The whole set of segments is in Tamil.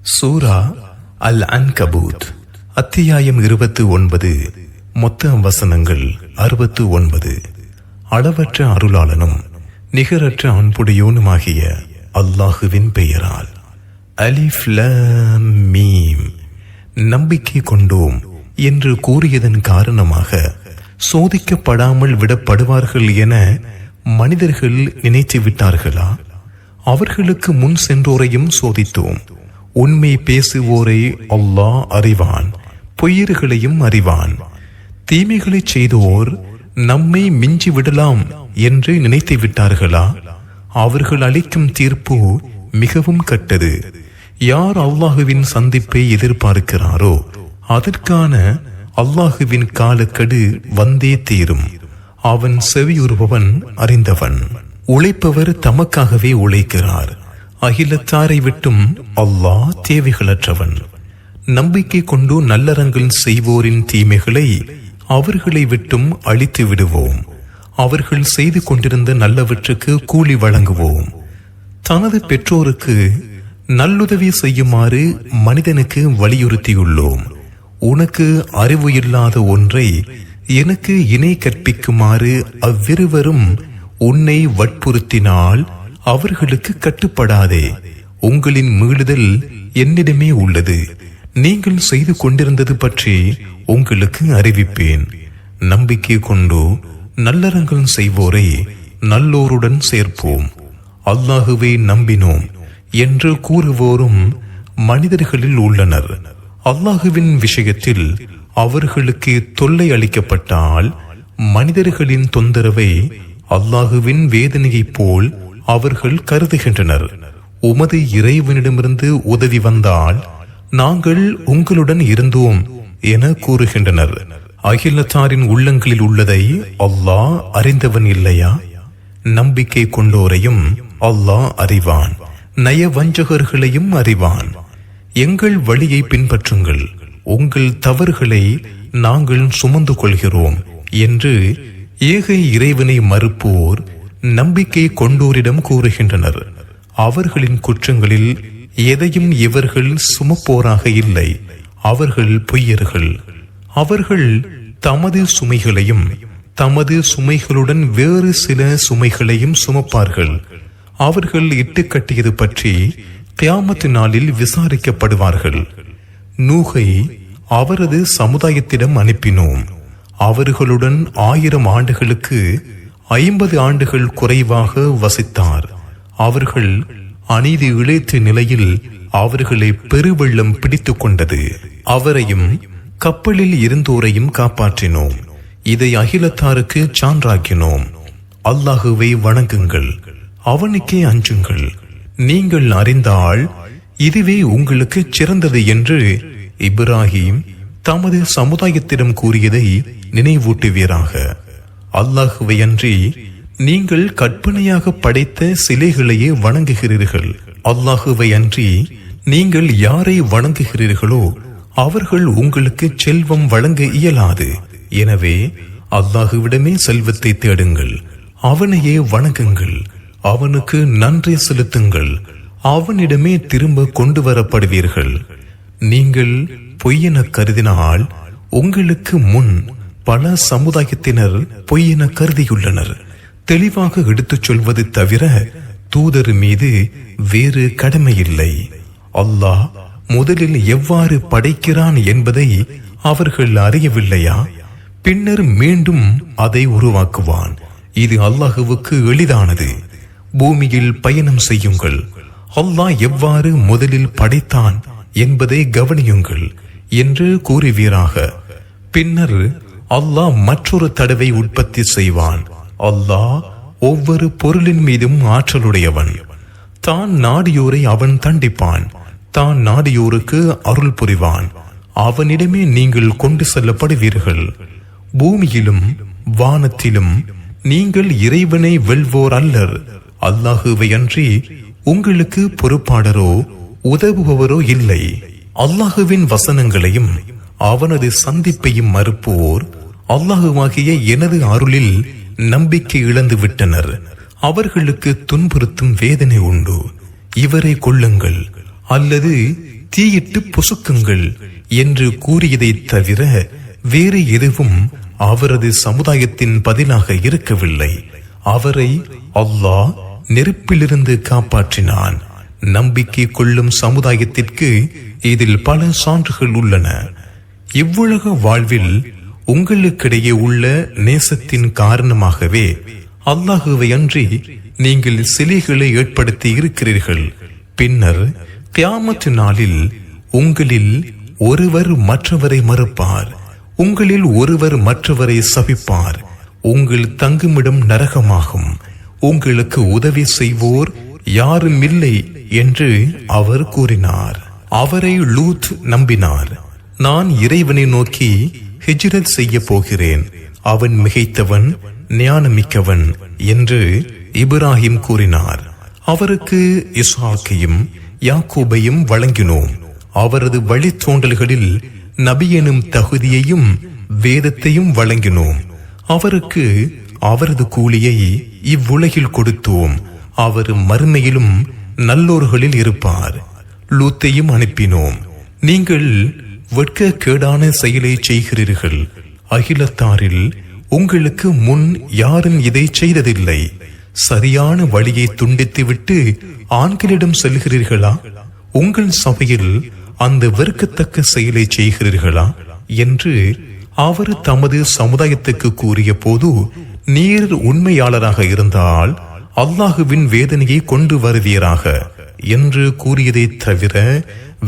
சூரா அல் அன்கபூத் அத்தியாயம் 29. மொத்த வசனங்கள் 69. அளவற்ற அருளாளனும் நிகரற்ற அன்புடையோனுமாகிய அல்லாஹுவின் பெயரால். அலிஃப் லாம் மீம். நம்பிக்கை கொண்டோம் என்று கூறியதன் காரணமாக சோதிக்கப்படாமல் விடப்படுவார்கள் என மனிதர்கள் நினைத்து விட்டார்களா? அவர்களுக்கு முன் சென்றோரையும் சோதித்தோம். உண்மை பேசுவோரை அல்லாஹ் அறிவான், பொய்யர்களையும் அறிவான். தீமைகளை செய்தோர் நம்மை மிஞ்சி விடலாம் என்று நினைத்து விட்டார்களா? அவர்கள் அளிக்கும் தீர்ப்பு மிகவும் கெட்டது. யார் அல்லாஹுவின் சந்திப்பை எதிர்பார்க்கிறாரோ அதற்கான அல்லாஹுவின் காலக்கெடு வந்தே தீரும். அவன் செவியுறுபவன், அறிந்தவன். உழைப்பவர் தமக்காகவே உழைக்கிறார். அகிலத்தாரை விட்டும் அல்லாஹ் தேவைகளற்றவன். நம்பிக்கை கொண்டு நல்லறங்கள் செய்வோரின் தீமைகளை அவர்களை விட்டும் அழித்து விடுவோம். அவர்கள் செய்து கொண்டிருந்த நல்லவற்றுக்கு கூலி வழங்குவோம். தனது பெற்றோருக்கு நல்லுதவி செய்யுமாறு மனிதனுக்கு வலியுறுத்தியுள்ளோம். உனக்கு அறிவு இல்லாத ஒன்றை எனக்கு இணை கற்பிக்குமாறு அவ்விருவரும் உன்னை வற்புறுத்தினால் அவர்களுக்கு கட்டுப்படாதே. உங்களின் மீளுதல் என்னிடமே உள்ளது. நீங்கள் செய்து கொண்டிருந்தது பற்றி உங்களுக்கு அறிவிப்பேன். நம்பிக்கை கொண்டு நல்லறங்கள் செய்வோரை நல்லோருடன் சேர்ப்போம். அல்லாஹுவை நம்பினோம் என்று கூறுவோரும் மனிதர்களில் உள்ளனர். அல்லாஹுவின் விஷயத்தில் அவர்களுக்கு தொல்லை அளிக்கப்பட்டால் மனிதர்களின் தொந்தரவை அல்லாஹுவின் வேதனையைப் போல் அவர்கள் கருதுகின்றனர். உமது இறைவனிடமிருந்து உதவி வந்தால் நாங்கள் உங்களுடன் இருந்தோம் என கூறுகின்றனர். அகிலத்தாரின் உள்ளங்களில் உள்ளதை அல்லாஹ் அறிந்தவன் இல்லையா? நம்பிக்கை கொண்டோரையும் அல்லாஹ் அறிவான், நயவஞ்சகர்களையும் அறிவான். எங்கள் வழியை பின்பற்றுங்கள், உங்கள் தவறுகளை நாங்கள் சுமந்து கொள்கிறோம் என்று ஏக இறைவனை மறுப்போர் நம்பிக்கை கொண்டோரிடம் கூறுகின்றனர். அவர்களின் குற்றங்களில் எதையும் இவர்கள் சுமப்போராக இல்லை. அவர்கள் பொய்யர்கள். அவர்கள் தமது சுமைகளையும் தமது சுமைகளுடன் வேறு சில சுமைகளையும் சுமப்பார்கள். அவர்கள் இட்டுக்கட்டியது பற்றி கியாமத் நாளில் விசாரிக்கப்படுவார்கள். நூகை அவரது சமுதாயத்திடம் அனுப்பினோம். அவர்களுடன் 1000 ஆண்டுகளுக்கு 50 ஆண்டுகள் குறைவாக வசித்தார். அவர்கள் அநீதி இழைத்த நிலையில் அவர்களை பெருவெள்ளம் பிடித்து கொண்டது. அவரையும் கப்பலில் இருந்தோரையும் காப்பாற்றினோம். இதை அகிலத்தாருக்கு சான்றாக்கினோம். அல்லாஹுவை வணங்குங்கள், அவனுக்கே அஞ்சுங்கள். நீங்கள் அறிந்தால் இதுவே உங்களுக்கு சிறந்தது என்று இப்ராஹிம் தமது சமுதாயத்திடம் கூறியதை நினைவூட்டுவீராக. அல்லாஹுவை அன்றி நீங்கள் கற்பனையாக படைத்த சிலைகளையே வணங்குகிறீர்கள். அல்லாஹுவை அன்றி நீங்கள் யாரை வணங்குகிறீர்களோ அவர்கள் உங்களுக்கு செல்வம் வழங்க இயலாது. எனவே அல்லாஹுவிடமே செல்வத்தை தேடுங்கள், அவனையே வணங்குங்கள், அவனுக்கு நன்றி செலுத்துங்கள், அவனிடமே திரும்ப கொண்டு வரப்படுவீர்கள். நீங்கள் பொய்யென கருதினால் உங்களுக்கு முன் பல சமுதாயத்தினர் பொய்யென கருதியுள்ளனர். தெளிவாக எடுத்துச் சொல்வது தவிர தூதர் மீது வேறு கடமையில்லை. அல்லாஹ் முதலில் எவ்வாறு படைக்கிறான் என்பதை அவர்கள் அறியவில்லையா? பின்னர் மீண்டும் அதை உருவாக்குவான். இது அல்லாஹுவுக்கு எளிதானது. பூமியில் பயணம் செய்யுங்கள், அல்லாஹ் எவ்வாறு முதலில் படைத்தான் என்பதை கவனியுங்கள் என்று கூறுவீராக. பின்னர் அல்லாஹ் மற்றொரு தடவை உற்பத்தி செய்வான். அல்லாஹ் ஒவ்வொரு பொருளின் மீதும் ஆற்றலுடையவன். தான் நாடியோரை அவன் தண்டிப்பான், தான் நாடியோருக்கு அருள் புரிவான். அவனிடமே நீங்கள் கொண்டு செல்லப்படுவீர்கள். பூமியிலும் வானத்திலும் நீங்கள் இறைவனை வெல்வோர் அல்லர். அல்லாஹுவை அன்றி உங்களுக்கு பொறுப்பாளரோ உதவுபவரோ இல்லை. அல்லாஹுவின் வசனங்களையும் அவனது சந்திப்பையும் மறுப்போர் அல்லாஹுவாகிய எனது அருளில் நம்பிக்கை இழந்து விட்டனர். அவர்களுக்கு துன்புறுத்தும் வேதனை உண்டு. இவரை கொள்ளுங்கள் அல்லது தீயிட்டு பொசுக்குங்கள் என்று கூறியதை தவிர வேறு எதுவும் அவரது சமுதாயத்தின் பதிலாக இருக்கவில்லை. அவரை அல்லாஹ் நெருப்பிலிருந்து காப்பாற்றினான். நம்பிக்கை கொள்ளும் சமுதாயத்திற்கு இதில் பல சான்றுகள் உள்ளன. இவ்வுலக வாழ்வில் உங்களுக்கிடையே உள்ள நேசத்தின் காரணமாகவே அல்லாஹுவை அன்றி நீங்கள் சிலைகளை ஏற்படுத்தி இருக்கிறீர்கள். பின்னர் கியாமத் நாளில் உங்களில் ஒருவர் மற்றவரை மறுப்பார், உங்களில் ஒருவர் மற்றவரை சபிப்பார். உங்கள் தங்குமிடம் நரகமாகும். உங்களுக்கு உதவி செய்வோர் யாரும் இல்லை என்று அவர் கூறினார். அவரை லூத் நம்பினார். நான் இறைவனை நோக்கி ஹிஜ்ரத் செய்ய போகிறேன், அவன் மிகைத்தவன் ஞானமிக்கவன் என்று இப்ராஹிம் கூறினார். அவருக்கு இஸ்ஹாக்கையும் யாக்கூபையும் வழங்கினோம். அவரது வழித்தோன்றல்களில் நபி எனும் தகுதியையும் வேதத்தையும் வழங்கினோம். அவருக்கு அவரது கூலியை இவ்வுலகில் கொடுத்தோம். அவர் மறுமையிலும் நல்லோர்களில் இருப்பார். லூத்தையும் அனுப்பினோம். நீங்கள் வெட்கக்கேடான செயலை செய்கிறீர்கள். அகிலத்தாரில் உங்களுக்கு முன் யாரும் இதை செய்ததில்லை. சரியான வழியை துண்டித்துவிட்டு ஆண்களிடம் செல்கிறீர்களா? உங்கள் சபையில் அந்த வெறுக்கத்தக்க செயலை செய்கிறீர்களா என்று அவர் தமது சமுதாயத்துக்கு கூறிய போது, நீர் உண்மையாளராக இருந்தால் அல்லாஹுவின் வேதனையை கொண்டு வருவீராக என்று கூறியதை தவிர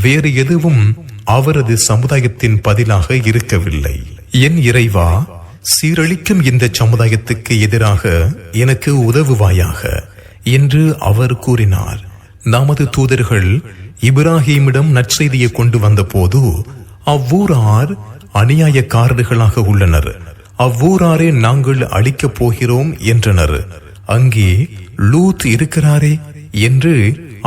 வேறு எதுவும் அவரது சமுதாயத்தின் பதிலாக இருக்கவில்லை. என் இறைவா, சீரழிக்கும் இந்த சமுதாயத்துக்கு எதிராக எனக்கு உதவுவாயாக என்று அவர் கூறினார். நமது தூதர்கள் இப்ராஹிமிடம் நற்செய்தியை கொண்டு வந்த போது அவ்வூரார் அநியாயக்காரர்களாக உள்ளனர், அவ்வூராரே நாங்கள் அழிக்கப் போகிறோம் என்றனர். அங்கே லூத் இருக்கிறாரே என்று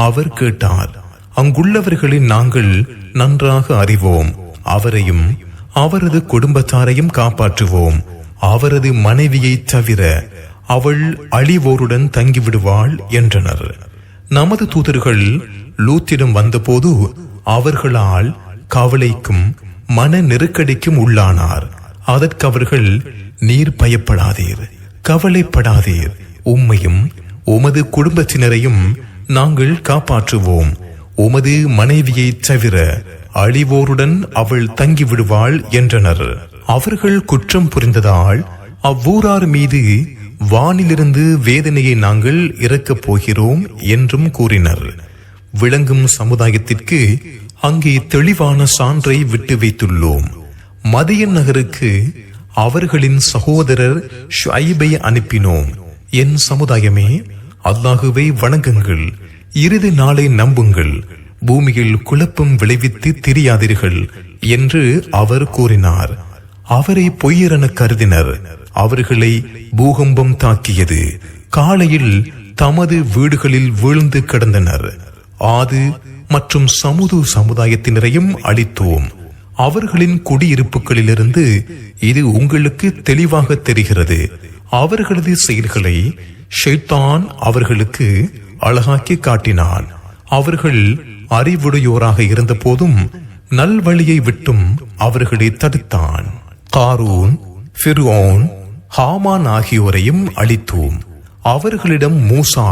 அவர் கேட்டார். அங்குள்ளவர்களை நாங்கள் நன்றாக அறிவோம், அவரையும் அவரது குடும்பத்தாரையும் காப்பாற்றுவோம். அவரது மனைவியை தவிர அவள் அழிவோருடன் தங்கிவிடுவாள் என்றனர். நமது தூதர்கள் லூத்திடம் வந்தபோது அவர்களால் கவலைக்கும் மன நெருக்கடிக்கும் உள்ளானார். அதற்கு அவர்கள், நீர் பயப்படாதீர், கவலைப்படாதீர், உம்மையும் உமது குடும்பத்தினரையும் நாங்கள் காப்பாற்றுவோம். உமது மனைவியை தவிர அழிவோருடன் அவள் தங்கிவிடுவாள் என்றனர். அவர்கள் குற்றம் புரிந்ததால் அவ்வூரார் மீது வானிலிருந்து வேதனையை நாங்கள் இறக்கப் போகிறோம் என்றும் கூறினர். விளங்கும் சமுதாயத்திற்கு அங்கே தெளிவான சான்றை விட்டு வைத்துள்ளோம். மதியன் நகருக்கு அவர்களின் சகோதரர் ஷுஐபை அனுப்பினோம். என் சமுதாயமே, அல்லாஹுவை வணங்குங்கள், இறுதி நாளை நம்புங்கள், பூமியில் குழப்பம் விளைவித்து திரியாதீர்கள் என்று அவர் கூறினார். அவரை பொய்யரென கருதினர். அவர்களை பூகம்பம் தாக்கியது. காலையில் தமது வீடுகளில் வீழ்ந்து கிடந்தனர். ஆது மற்றும் சமுதாயத்தினரையும் அழித்தோம். அவர்களின் குடியிருப்புகளிலிருந்து இது உங்களுக்கு தெளிவாக தெரிகிறது. அவர்களது செயல்களை ஷைத்தான் அவர்களுக்கு அழகாக்கி காட்டினான். அவர்கள் அறிவுடையோராக இருந்த போதும் நல்வழியை விட்டும் அவர்களை தடுத்தான். காரூன், ஃபிர்ഔன், ஹாமான் ஆகியோரையும் அழித்தோம். அவர்களிடம் மூசா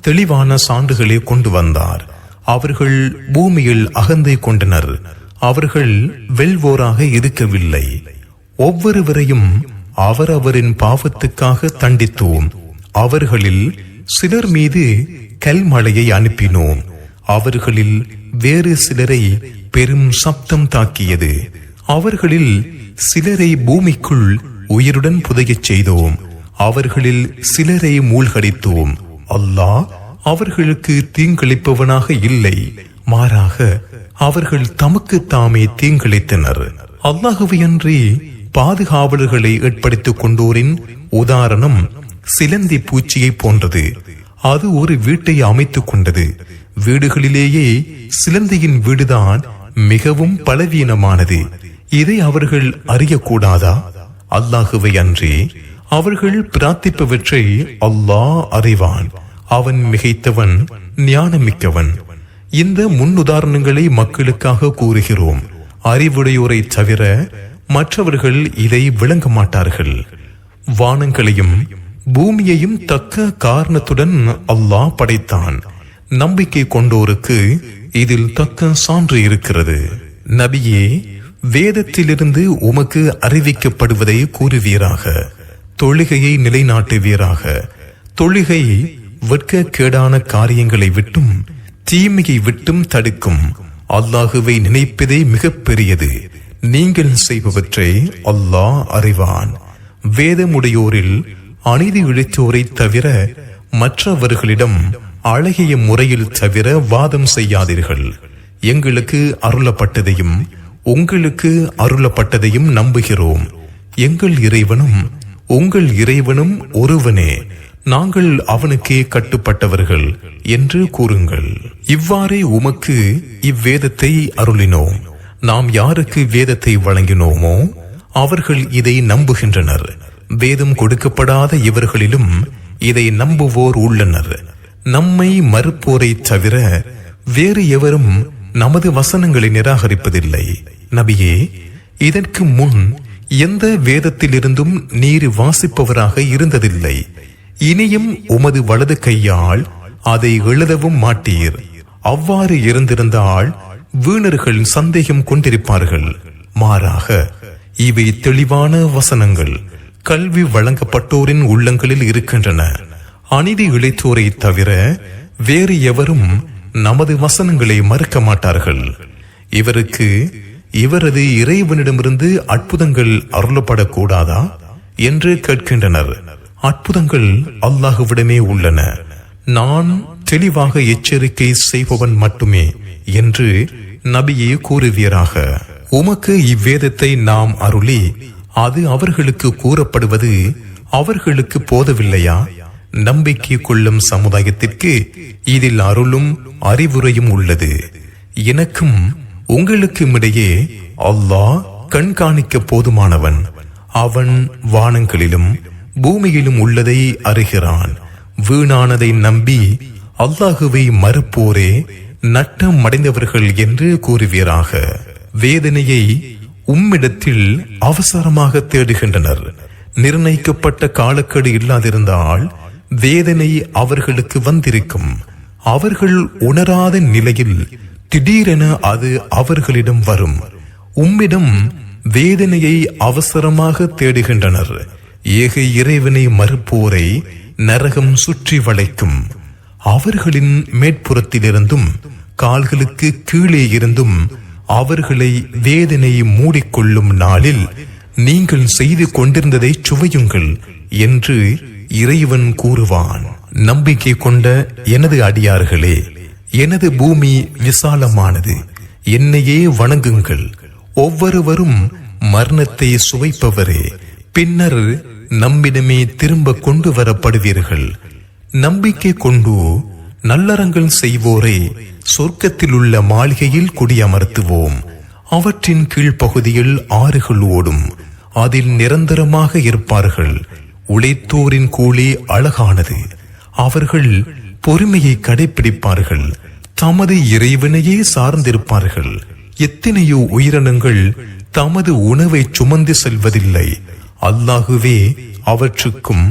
தெளிவான சான்றுகளை கொண்டு வந்தார். அவர்கள் பூமியில் அகந்தை கொண்டனர். அவர்கள் வெல்வோராக இருக்கவில்லை. ஒவ்வொருவரையும் அவரவரின் பாவத்துக்காக தண்டித்தோம். அவர்களில் சிலர் மீது கல்மழையை அனுப்பினோம். அவர்களில் வேறு சிலரை பெரும் சப்தம் தாக்கியது. அவர்களில் சிலரை பூமிக்குள் உயிருடன் புதையச் செய்தோம். அவர்களில் சிலரை மூழ்கடித்தோம். அல்லாஹ் அவர்களுக்கு தீங்கிழைப்பவனாக இல்லை, மாறாக அவர்கள் தமக்கு தாமே தீங்கிழைத்தனர். அல்லாஹுவை அன்றி பாதுகாவலர்களை ஏற்படுத்திக் கொண்டோரின் உதாரணம் சிலந்தி பூச்சியை போன்றது. அது ஒரு வீட்டை அமைத்துக் கொண்டது. வீடுகளிலேயே சிலந்தியின் வீடுதான் மிகவும் பலவீனமானது. இதை அவர்கள் அறியக்கூடாதா? அல்லாஹுவை அன்றி அவர்கள் பிரார்த்திப்பவற்றை அல்லாஹ் அறிவான். அவன் மிகைத்தவன், ஞானமிக்கவன். இந்த முன்னுதாரணங்களை மக்களுக்காக கூறுகிறோம். அறிவுடையோரை தவிர மற்றவர்கள் இதை விளங்க மாட்டார்கள். வானங்களையும் பூமியையும் தக்க காரணத்துடன் அல்லாஹ் படைத்தான். நம்பிக்கை கொண்டோருக்கு இதில் தக்க சான்று இருக்கிறது. நபியே, வேதத்திலிருந்து உமக்கு அறிவிக்கப்படுவதை கூறுவீராக. தொழுகையை நிலைநாட்டுவீராக. தொழுகை வெட்கக்கேடான காரியங்களை விட்டும் தீமையை விட்டும் தடுக்கும். அல்லாஹுவை நினைப்பதே மிக பெரியது. நீங்கள் செய்பவற்றை அல்லாஹ் அறிவான். வேதமுடையோரில் அநீதி இழைத்தோரை தவிர மற்றவர்களிடம் அழகிய முறையில் தவிர வாதம் செய்யாதீர்கள். எங்களுக்கு அருளப்பட்டதையும் உங்களுக்கு அருளப்பட்டதையும் நம்புகிறோம். எங்கள் இறைவனும் உங்கள் இறைவனும் ஒருவனே, நாங்கள் அவனுக்கே கட்டுப்பட்டவர்கள் என்று கூறுங்கள். இவ்வாறே உமக்கு இவ்வேதத்தை அருளினோம். நாம் யாருக்கு வேதத்தை வழங்கினோமோ அவர்கள் இதை நம்புகின்றனர். வேதம் கொடுக்கப்படாத இவர்களிலும் இதை நம்புவோர் உள்ளனர். நம்மை மறுப்போரை தவிர வேறு எவரும் நமது வசனங்களை நிராகரிப்பதில்லை. நபியே, இதற்கு முன் எந்த வேதத்திலிருந்தும் நீர் வாசிப்பவராக இருந்ததில்லை. இனியும் உமது வலது கையால் அதை எழுதவும் மாட்டீர். அவ்வாறு இருந்திருந்தால் வீணர்கள் சந்தேகம் கொண்டிருப்பார்கள். மாறாக இவை தெளிவான வசனங்கள் கல்வி வழங்கப்பட்டோரின் உள்ளங்களில் இருக்கின்றன. அநீதி இழைத்தோரை தவிர வேறு எவரும் நமது வசனங்களை மறுக்க மாட்டார்கள். இவருக்கு இவரது இறைவனிடமிருந்து அற்புதங்கள் அருளப்படக்கூடாதா என்று கேட்கின்றனர். அற்புதங்கள் அல்லாஹுவிடமே உள்ளன. நான் தெளிவாக எச்சரிக்கை செய்பவன் மட்டுமே என்று நபியே கூறுவீராக. உமக்கு இவ்வேதத்தை நாம் அருளி அது அவர்களுக்கு கூறப்படுவது அவர்களுக்கு போதவில்லையா? நம்பிக்கை கொள்ளும் சமுதாயத்திற்கு இதில் அருளும் அறிவுரையும் உள்ளது. எனக்கும் உங்களுக்கும் இடையே அல்லாஹ் கண்காணிக்க போதுமானவன். அவன் வானங்களிலும் பூமியிலும் உள்ளதை அறிகிறான். வீணானதை நம்பி அல்லாஹுவை மறுப்போரே நட்டம் அடைந்தவர்கள் என்று கூறுவீராக. வேதனையை உம்மிடத்தில் அவசரமாக தேடுகின்றனர். நிர்ணயிக்கப்பட்ட காலக்கெடு இல்லாதிருந்தால் வேதனை அவர்களுக்கு வந்திருக்கும். அவர்கள் உணராத நிலையில் திடீரென அது அவர்களிடம் வரும். உம்மிடம் வேதனையை அவசரமாக தேடுகின்றனர். ஏக இறைவனை மறுப்போரை நரகம் சுற்றி வளைக்கும். அவர்களின் மேற்புறத்திலிருந்தும் கால்களுக்கு கீழே இருந்தும் அவர்களை வேதனை மூடிக்கொள்ளும் நாளில் நீங்கள் செய்து கொண்டிருந்ததை சுவையுங்கள் என்று இறைவன் கூறுவான். நம்பிக்கை கொண்ட எனது அடியார்களே, எனது பூமி விசாலமானது. என்னையே வணங்குங்கள். ஒவ்வொருவரும் மரணத்தை சுவைப்பவரே. பின்னர் நம்மிடமே திரும்ப கொண்டு வரப்படுவீர்கள். நம்பிக்கை கொண்டு நல்லறங்கள் செய்வோரை சொர்க்கத்தில் உள்ள மாளிகையில் குடியமர்த்துவோம். அவற்றின் கீழ்ப்பகுதியில் ஆறுகள் ஓடும். அதில் நிரந்தரமாக இருப்பார்கள். உழைத்தோரின் கூலி அழகானது. அவர்கள் பொறுமையை கடைபிடிப்பார்கள். தமது இறைவனையே சார்ந்திருப்பார்கள். எத்தனையோ உயிரினங்கள் தமது உணவை சுமந்து செல்வதில்லை. அல்லாஹுவே அவற்றுக்கும்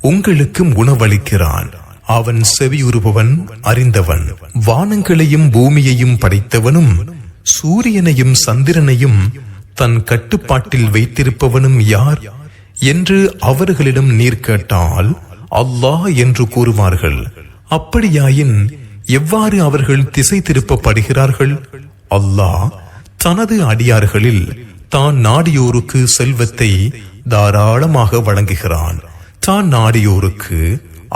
உங்களுக்கும் உணவளிக்கிறான். அவன் செவியுறுபவன், அறிந்தவன். வானங்களையும் பூமியையும் படைத்தவனும் சூரியனையும் சந்திரனையும் தன் கட்டுப்பாட்டில் வைத்திருப்பவனும் யார் என்று அவர்களிடம் நீர் கேட்டால் அல்லாஹ் என்று கூறுவார்கள். அப்படியாயின் எவ்வாறு அவர்கள் திசை திருப்பப்படுகிறார்கள்? அல்லாஹ் தனது அடியார்களில் தான் நாடியோருக்கு செல்வத்தை தாராளமாக வழங்குகிறான். தான் நாடியோருக்கு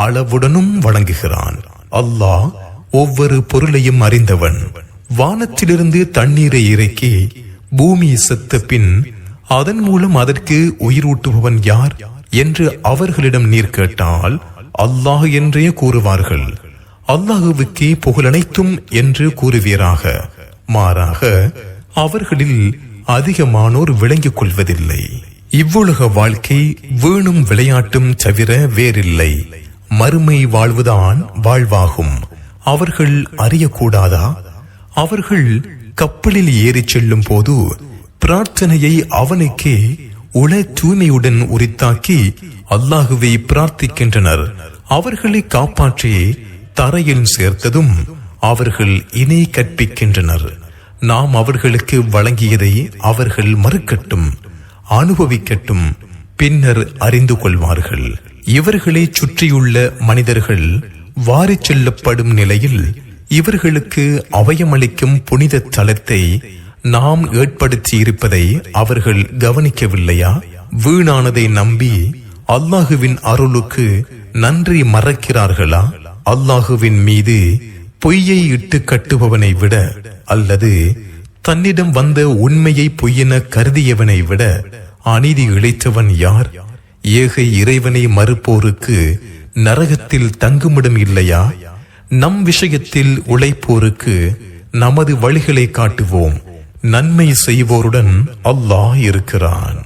அளவுடனும் வழங்குகிறான். அல்லாஹ் ஒவ்வொரு பொருளையும் அறிந்தவன். வானத்திலிருந்து தண்ணீரை இறக்கி பூமி செத்த பின் அதன் மூலம் அதற்கு உயிரூட்டுபவன் யார் என்று அவர்களிடம் நீர் கேட்டால் அல்லாஹ் என்றே கூறுவார்கள். அல்லாஹுவுக்கே புகழனைத்தும் என்று கூறுவீராக. மாறாக அவர்களில் அதிகமானோர் விளங்கிக் கொள்வதில்லை. இவ்வுலக வாழ்க்கை வீணும் விளையாட்டும் தவிர வேறில்லை. மறுமை வாழ்வுதான் வாழ்வாகும். அவர்கள் அறியக்கூடாதா? அவர்கள் கப்பலில் ஏறிச் செல்லும் போது பிரார்த்தனையை அவனுக்கே உள தூய்மையுடன் உரித்தாக்கி அல்லாஹுவை பிரார்த்திக்கின்றனர். அவர்களை காப்பாற்றி தரையில் சேர்த்ததும் அவர்கள் இணை கற்பிக்கின்றனர். நாம் அவர்களுக்கு வழங்கியதை அவர்கள் மறுக்கட்டும், அனுபவிக்கட்டும், பின்னர் அறிந்து கொள்வார்கள். இவர்களை சுற்றியுள்ள மனிதர்கள் வாரிச் செல்லப்படும் நிலையில் இவர்களுக்கு அபயமளிக்கும் புனித தலத்தை நாம் ஏற்படுத்தி இருப்பதை அவர்கள் கவனிக்கவில்லையா? வீணானதை நம்பி அல்லாஹுவின் அருளுக்கு நன்றி மறக்கிறார்களா? அல்லாஹுவின் மீது பொய்யை இட்டு கட்டுபவனை விட அல்லது தன்னிடம் வந்த உண்மையை பொய்யென கருதியவனை விட அநீதி இழைத்தவன் யார்? ஏக இறைவனை மறுப்போருக்கு நரகத்தில் தங்குமிடம் இல்லையா? நம் விஷயத்தில் உழைப்போருக்கு நமது வழிகளை காட்டுவோம். நன்மை செய்வோருடன் அல்லாஹ் இருக்கிறான்.